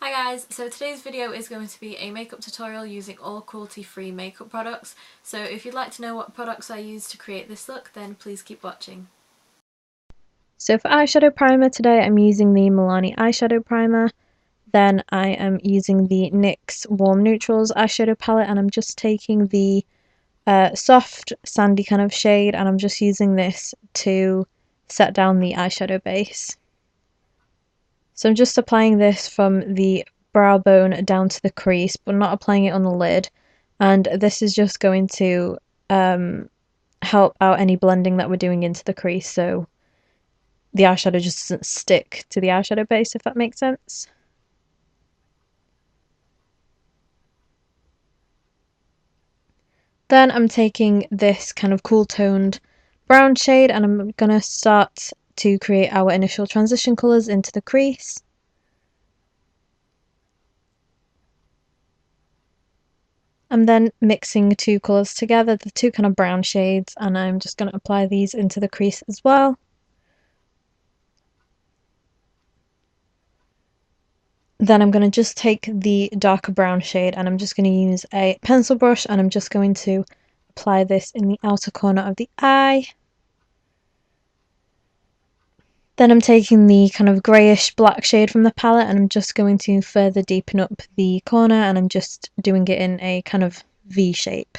Hi guys, so today's video is going to be a makeup tutorial using all cruelty-free makeup products. So if you'd like to know what products I use to create this look, then please keep watching. So for eyeshadow primer today I'm using the Milani eyeshadow primer. Then I am using the NYX Warm Neutrals eyeshadow palette and I'm just taking the soft sandy kind of shade and I'm just using this to set down the eyeshadow base. So I'm just applying this from the brow bone down to the crease, but not applying it on the lid. And this is just going to help out any blending that we're doing into the crease, so the eyeshadow just doesn't stick to the eyeshadow base, if that makes sense. Then I'm taking this kind of cool toned brown shade and I'm going to start to create our initial transition colours into the crease. I'm then mixing two colours together, the two kind of brown shades, and I'm just going to apply these into the crease as well. Then I'm going to just take the darker brown shade and I'm just going to use a pencil brush and I'm just going to apply this in the outer corner of the eye. Then I'm taking the kind of greyish black shade from the palette and I'm just going to further deepen up the corner and I'm just doing it in a kind of V shape.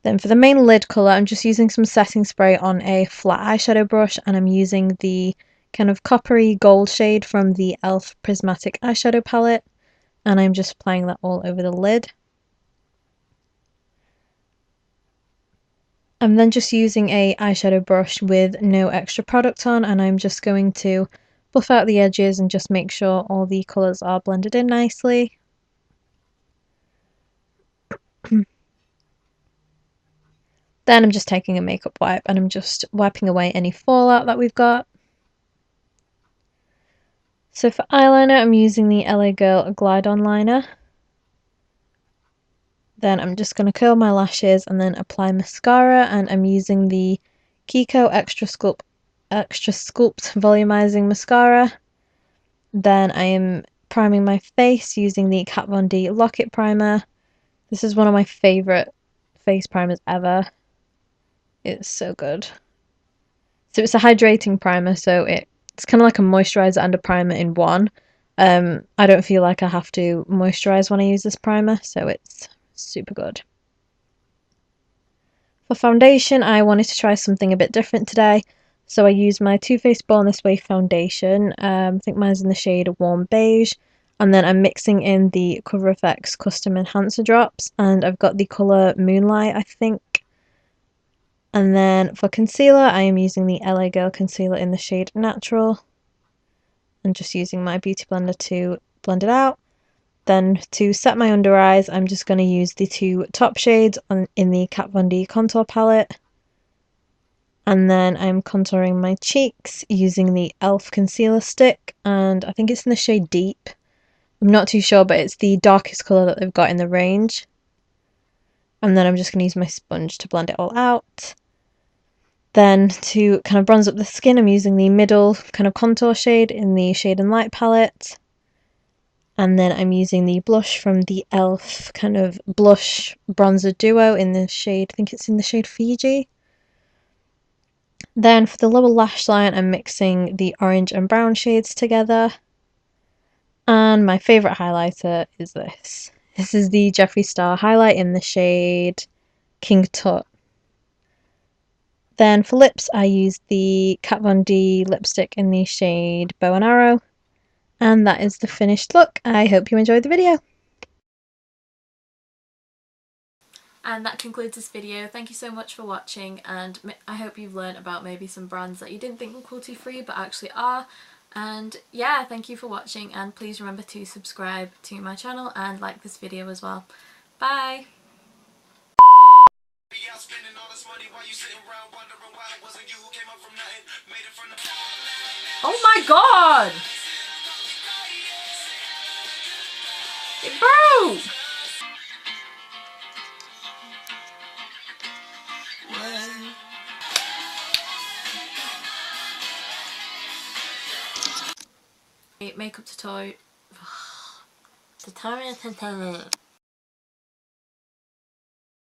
Then for the main lid colour, I'm just using some setting spray on a flat eyeshadow brush and I'm using the kind of coppery gold shade from the e.l.f. Prismatic eyeshadow palette and I'm just applying that all over the lid. I'm then just using a eyeshadow brush with no extra product on and I'm just going to buff out the edges and just make sure all the colours are blended in nicely. Then I'm just taking a makeup wipe and I'm just wiping away any fallout that we've got. So for eyeliner, I'm using the LA Girl Glide On Liner. Then I'm just going to curl my lashes and then apply mascara and I'm using the Kiko Extra Sculpt Volumizing Mascara. Then I am priming my face using the Kat Von D Lock-It Primer. This is one of my favourite face primers ever. It's so good. So it's a hydrating primer, so it's kind of like a moisturiser and a primer in one. I don't feel like I have to moisturise when I use this primer, so it's super good. For foundation, I wanted to try something a bit different today, so I used my Too Faced Born This Way foundation. I think mine's in the shade Warm Beige, and then I'm mixing in the Cover FX Custom Enhancer drops, and I've got the colour Moonlight, I think. And then for concealer, I am using the LA Girl concealer in the shade Natural, and just using my beauty blender to blend it out. Then to set my under eyes, I'm just going to use the two top shades in the Kat Von D contour palette. And then I'm contouring my cheeks using the e.l.f. concealer stick, and I think it's in the shade Deep. I'm not too sure, but it's the darkest colour that they've got in the range. And then I'm just going to use my sponge to blend it all out. Then to kind of bronze up the skin, I'm using the middle kind of contour shade in the Shade and Light palette. And then I'm using the blush from the e.l.f. kind of blush bronzer duo in the shade, I think it's in the shade Fiji. Then for the lower lash line, I'm mixing the orange and brown shades together. And my favourite highlighter is this. This is the Jefree Star highlight in the shade King Tut. Then for lips, I used the Kat Von D lipstick in the shade Bow and Arrow. And that is the finished look. I hope you enjoyed the video. And that concludes this video. Thank you so much for watching, and I hope you've learned about maybe some brands that you didn't think were cruelty-free but actually are. And yeah, thank you for watching, and please remember to subscribe to my channel and like this video as well. Bye! Oh my god! It broke! makeup tutorial